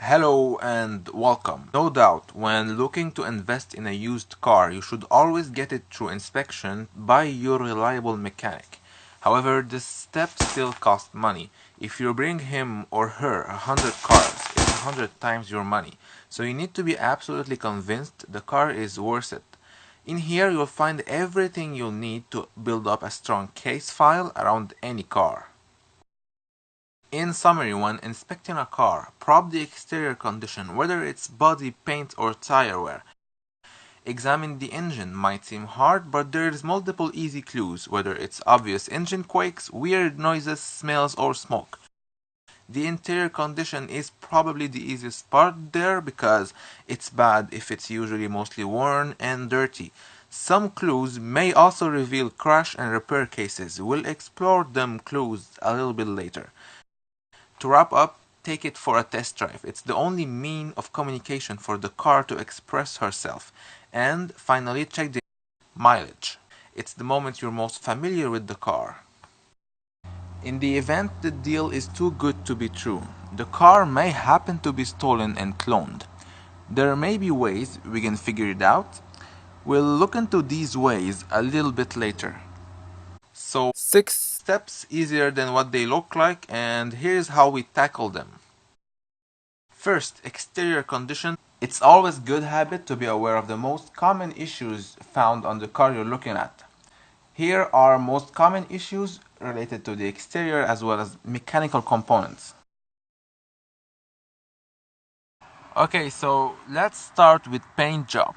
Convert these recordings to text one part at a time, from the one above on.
Hello and welcome. No doubt, when looking to invest in a used car, you should always get it through inspection by your reliable mechanic. However, this step still costs money. If you bring him or her 100 cars, it's 100 times your money. So you need to be absolutely convinced the car is worth it. In here, you'll find everything you'll need to build up a strong case file around any car. In summary, when inspecting a car, probe the exterior condition, whether it's body, paint or tire wear. Examine the engine. Might seem hard, but there's multiple easy clues, whether it's obvious engine quakes, weird noises, smells or smoke. The interior condition is probably the easiest part there because it's bad if it's usually mostly worn and dirty. Some clues may also reveal crash and repair cases. We'll explore them clues a little bit later. To wrap up, take it for a test drive. It's the only mean of communication for the car to express herself. And finally, check the mileage. It's the moment you're most familiar with the car. In the event the deal is too good to be true, the car may happen to be stolen and cloned. There may be ways we can figure it out. We'll look into these ways a little bit later. So, 6 steps easier than what they look like, and here's how we tackle them. First, exterior condition. It's always good habit to be aware of the most common issues found on the car you're looking at. Here are most common issues related to the exterior as well as mechanical components. Okay, so let's start with paint job.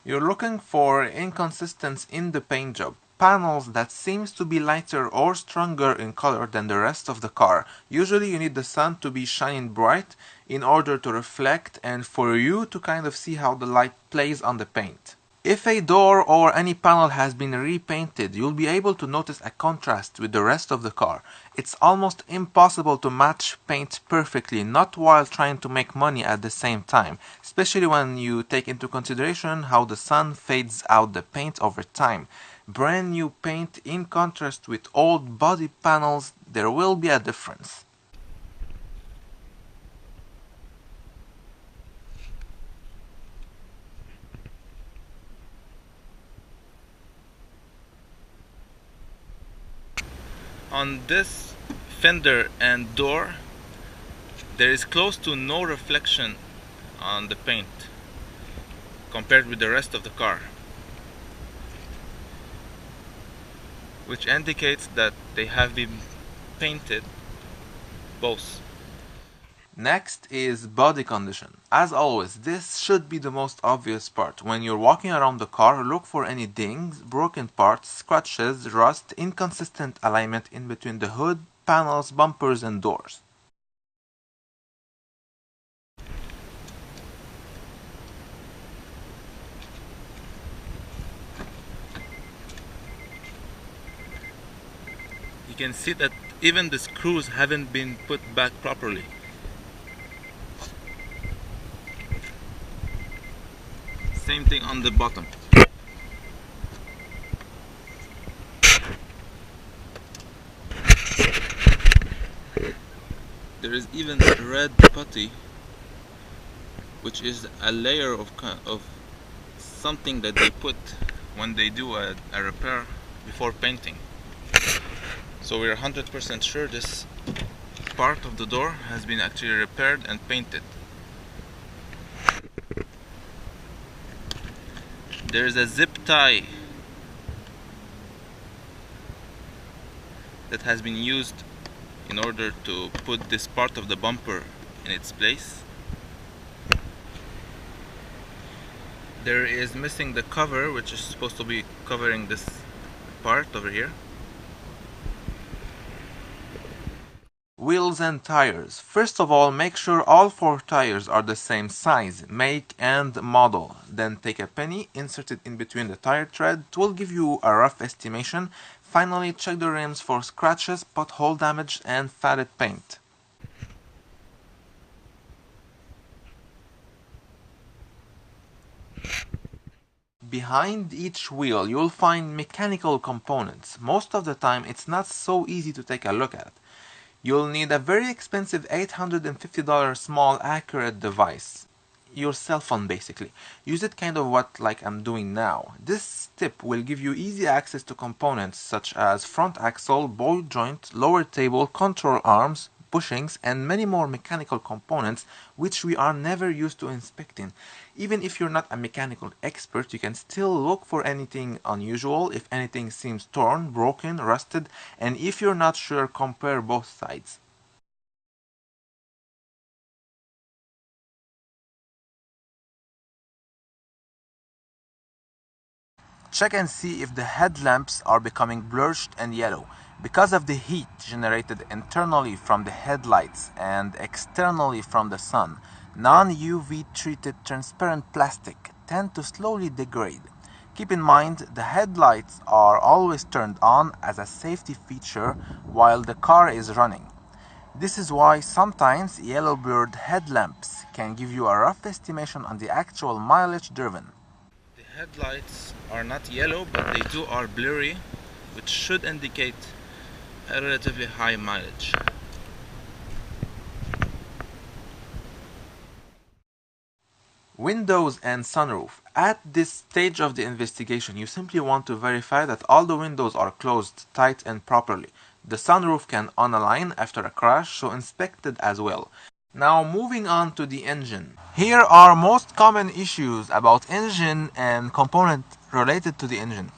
You're looking for inconsistency in the paint job. Panels that seems to be lighter or stronger in color than the rest of the car. Usually you need the sun to be shining bright in order to reflect and for you to kind of see how the light plays on the paint. If a door or any panel has been repainted, you'll be able to notice a contrast with the rest of the car. It's almost impossible to match paint perfectly, not while trying to make money at the same time, especially when you take into consideration how the sun fades out the paint over time. Brand new paint in contrast with old body panels, there will be a difference. On this fender and door, there is close to no reflection on the paint compared with the rest of the car, which indicates that they have been painted both. Next is body condition. As always, this should be the most obvious part. When you're walking around the car, look for any dings, broken parts, scratches, rust, inconsistent alignment in between the hood, panels, bumpers and doors. You can see that even the screws haven't been put back properly. Same thing on the bottom. There is even red putty, which is a layer of something that they put when they do a repair before painting. So we're 100% sure this part of the door has been actually repaired and painted. There's a zip tie that has been used in order to put this part of the bumper in its place. There is missing the cover, which is supposed to be covering this part over here. Wheels and tires. First of all, make sure all 4 tires are the same size, make and model. Then take a penny, insert it in between the tire tread. It will give you a rough estimation. Finally, check the rims for scratches, pothole damage and faded paint. Behind each wheel, you'll find mechanical components. Most of the time, it's not so easy to take a look at. You'll need a very expensive $850 small accurate device. Your cell phone basically. Use it kind of what like I'm doing now. This tip will give you easy access to components such as front axle, ball joint, lower table, control arms, bushings, and many more mechanical components which we are never used to inspecting. Even if you're not a mechanical expert, you can still look for anything unusual. If anything seems torn, broken, rusted, and if you're not sure, compare both sides. Check and see if the headlamps are becoming blurred and yellow because of the heat generated internally from the headlights and externally from the sun. Non-UV treated transparent plastic tend to slowly degrade. Keep in mind the headlights are always turned on as a safety feature while the car is running. This is why sometimes yellow blurred headlamps can give you a rough estimation on the actual mileage driven. The headlights are not yellow, but they are blurry, which should indicate a relatively high mileage. Windows and sunroof. At this stage of the investigation, you simply want to verify that all the windows are closed tight and properly. The sunroof can unalign after a crash, so inspect it as well. Now moving on to the engine. Here are most common issues about engine and component related to the engine.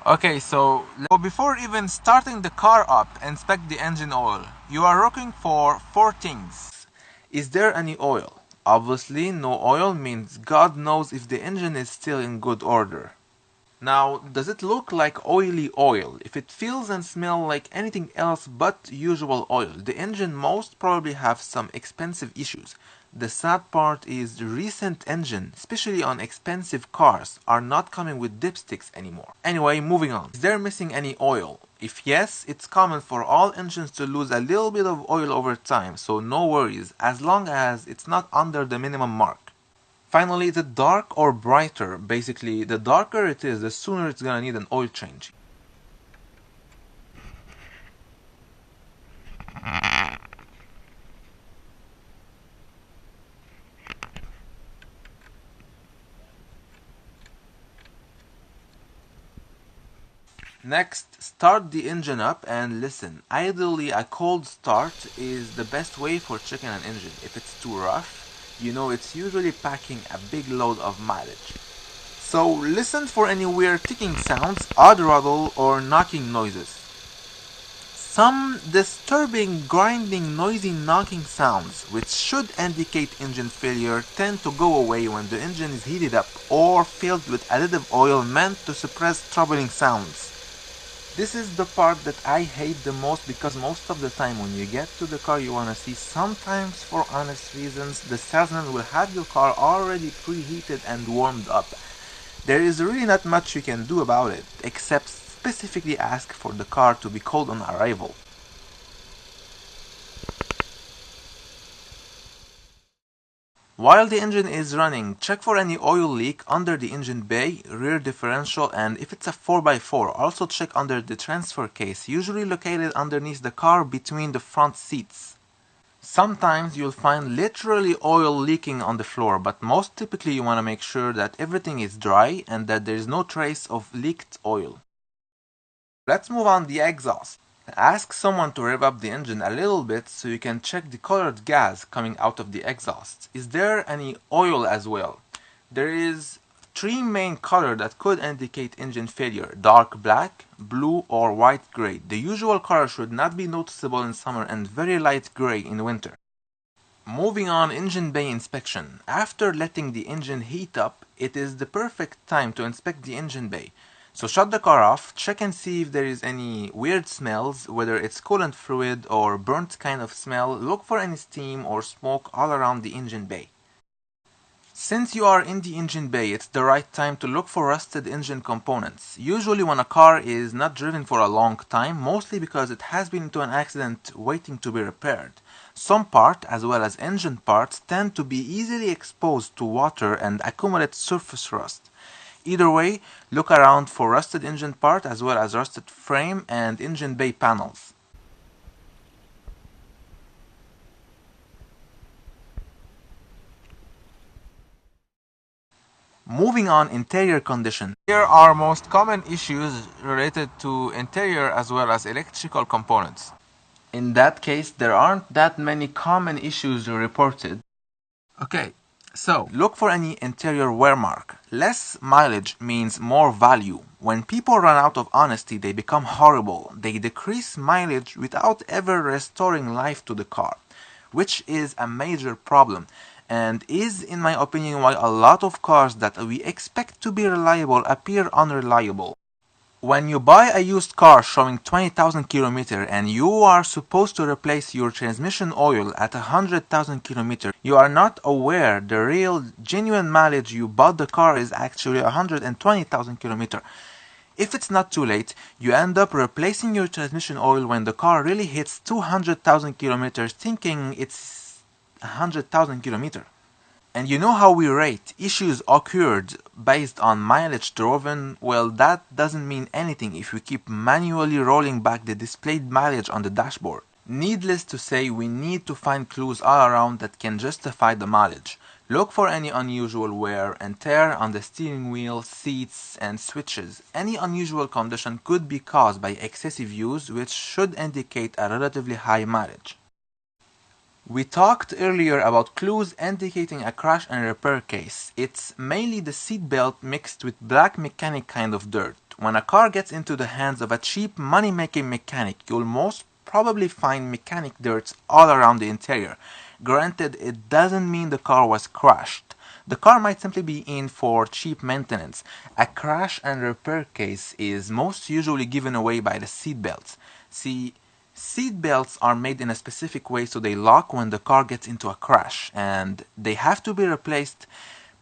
Okay, so before even starting the car up, inspect the engine oil. You are looking for four things. Is there any oil? Obviously, no oil means God knows if the engine is still in good order. Now, does it look like oily oil? If it feels and smells like anything else but usual oil, the engine most probably have some expensive issues. The sad part is the recent engine, especially on expensive cars, are not coming with dipsticks anymore. Anyway, moving on. Is there missing any oil? If yes, it's common for all engines to lose a little bit of oil over time, so no worries, as long as it's not under the minimum mark. Finally, the dark or brighter. Basically, the darker it is, the sooner it's gonna need an oil change. Next, start the engine up and listen. Ideally, a cold start is the best way for checking an engine. If it's too rough, you know it's usually packing a big load of mileage. So listen for any weird ticking sounds, odd rattle, or knocking noises. Some disturbing, grinding, noisy knocking sounds, which should indicate engine failure, tend to go away when the engine is heated up or filled with additive oil meant to suppress troubling sounds. This is the part that I hate the most because most of the time when you get to the car you want to see, sometimes for honest reasons, the salesman will have your car already preheated and warmed up. There is really not much you can do about it, except specifically ask for the car to be cold on arrival. While the engine is running, check for any oil leak under the engine bay, rear differential, and if it's a 4x4, also check under the transfer case, usually located underneath the car between the front seats. Sometimes you'll find literally oil leaking on the floor, but most typically you want to make sure that everything is dry and that there is no trace of leaked oil. Let's move on the exhaust. Ask someone to rev up the engine a little bit so you can check the colored gas coming out of the exhaust. Is there any oil as well? There is three main colors that could indicate engine failure: dark black, blue, or white gray. The usual color should not be noticeable in summer and very light gray in winter. Moving on, engine bay inspection. After letting the engine heat up, it is the perfect time to inspect the engine bay. So shut the car off, check and see if there is any weird smells, whether it's coolant fluid or burnt kind of smell. Look for any steam or smoke all around the engine bay. Since you are in the engine bay, it's the right time to look for rusted engine components. Usually when a car is not driven for a long time, mostly because it has been into an accident waiting to be repaired. Some parts, as well as engine parts, tend to be easily exposed to water and accumulate surface rust. Either way, look around for rusted engine part as well as rusted frame and engine bay panels. Moving on, interior condition. Here are most common issues related to interior as well as electrical components. In that case, there aren't that many common issues reported. Okay, so look for any interior wear mark. Less mileage means more value. When people run out of honesty, they become horrible. They decrease mileage without ever restoring life to the car, which is a major problem and is, in my opinion, why a lot of cars that we expect to be reliable appear unreliable. When you buy a used car showing 20,000 km and you are supposed to replace your transmission oil at 100,000 km, you are not aware the real genuine mileage you bought the car is actually 120,000 km. If it's not too late, you end up replacing your transmission oil when the car really hits 200,000 km thinking it's 100,000 km. And you know how we rate issues occurred based on mileage driven? Well, that doesn't mean anything if we keep manually rolling back the displayed mileage on the dashboard. Needless to say, we need to find clues all around that can justify the mileage. Look for any unusual wear and tear on the steering wheel, seats, and switches. Any unusual condition could be caused by excessive use, which should indicate a relatively high mileage. We talked earlier about clues indicating a crash and repair case. It's mainly the seatbelt mixed with black mechanic kind of dirt. When a car gets into the hands of a cheap money-making mechanic, you'll most probably find mechanic dirt all around the interior. Granted, it doesn't mean the car was crashed. The car might simply be in for cheap maintenance. A crash and repair case is most usually given away by the seatbelts. See, seat belts are made in a specific way so they lock when the car gets into a crash, and they have to be replaced,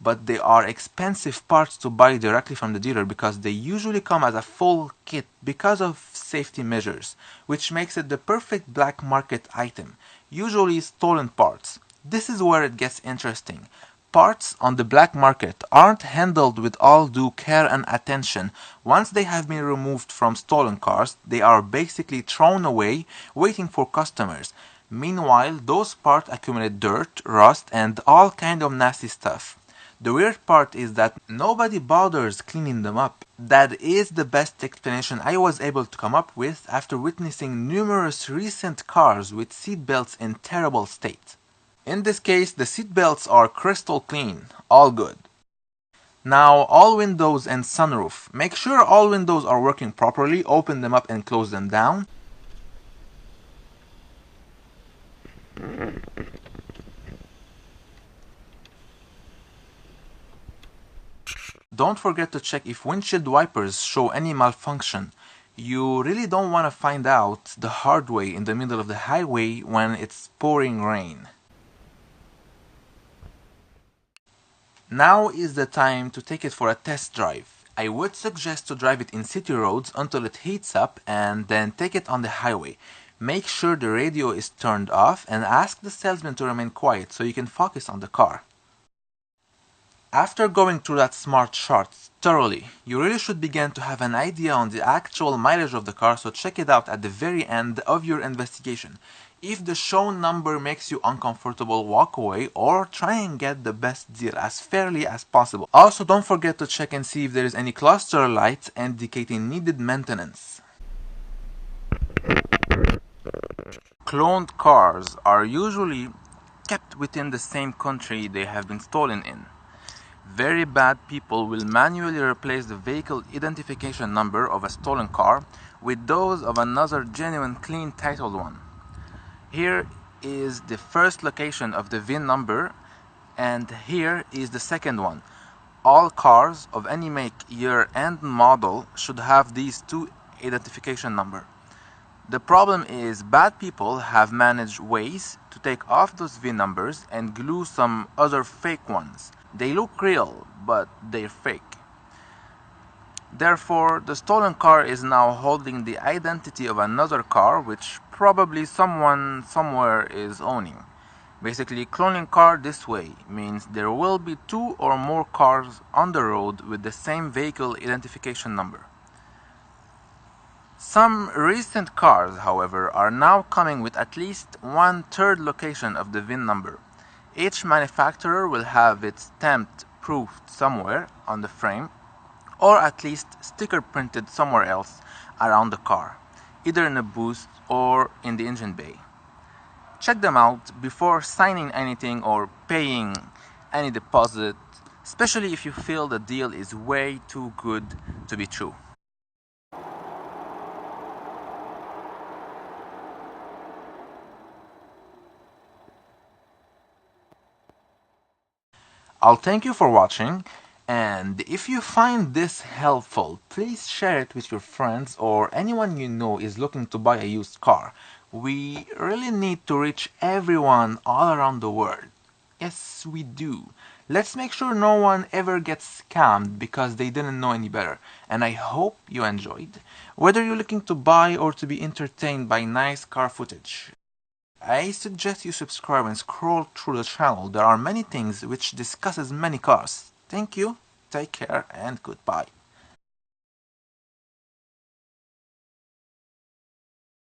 but they are expensive parts to buy directly from the dealer because they usually come as a full kit because of safety measures, which makes it the perfect black market item, usually stolen parts. This is where it gets interesting. Parts on the black market aren't handled with all due care and attention. Once they have been removed from stolen cars, they are basically thrown away, waiting for customers. Meanwhile, those parts accumulate dirt, rust, and all kind of nasty stuff. The weird part is that nobody bothers cleaning them up. That is the best explanation I was able to come up with after witnessing numerous recent cars with seatbelts in terrible state. In this case, the seatbelts are crystal clean, all good. Now, all windows and sunroof. Make sure all windows are working properly, open them up and close them down. Don't forget to check if windshield wipers show any malfunction. You really don't want to find out the hard way in the middle of the highway when it's pouring rain. Now is the time to take it for a test drive. I would suggest to drive it in city roads until it heats up and then take it on the highway. Make sure the radio is turned off and ask the salesman to remain quiet so you can focus on the car. After going through that smart chart thoroughly, you really should begin to have an idea on the actual mileage of the car, so check it out at the very end of your investigation. If the shown number makes you uncomfortable, walk away or try and get the best deal as fairly as possible. Also, don't forget to check and see if there is any cluster light indicating needed maintenance. Cloned cars are usually kept within the same country they have been stolen in. Very bad people will manually replace the vehicle identification number of a stolen car with those of another genuine clean titled one. Here is the first location of the VIN number, and here is the second one. All cars of any make, year, and model should have these two identification number. The problem is bad people have managed ways to take off those VIN numbers and glue some other fake ones. They look real, but they're fake. Therefore, the stolen car is now holding the identity of another car which probably someone somewhere is owning. Basically, cloning car this way means there will be 2 or more cars on the road with the same vehicle identification number. Some recent cars, however, are now coming with at least 1/3 location of the VIN number. Each manufacturer will have it stamped proofed somewhere on the frame, or at least sticker printed somewhere else around the car, either in a booth or in the engine bay. Check them out before signing anything or paying any deposit, especially if you feel the deal is way too good to be true. I'll thank you for watching, and if you find this helpful, please share it with your friends or anyone you know is looking to buy a used car. We really need to reach everyone all around the world. Yes, we do. Let's make sure no one ever gets scammed because they didn't know any better. And I hope you enjoyed. Whether you're looking to buy or to be entertained by nice car footage, I suggest you subscribe and scroll through the channel. There are many things which discusses many cars. Thank you, take care, and goodbye.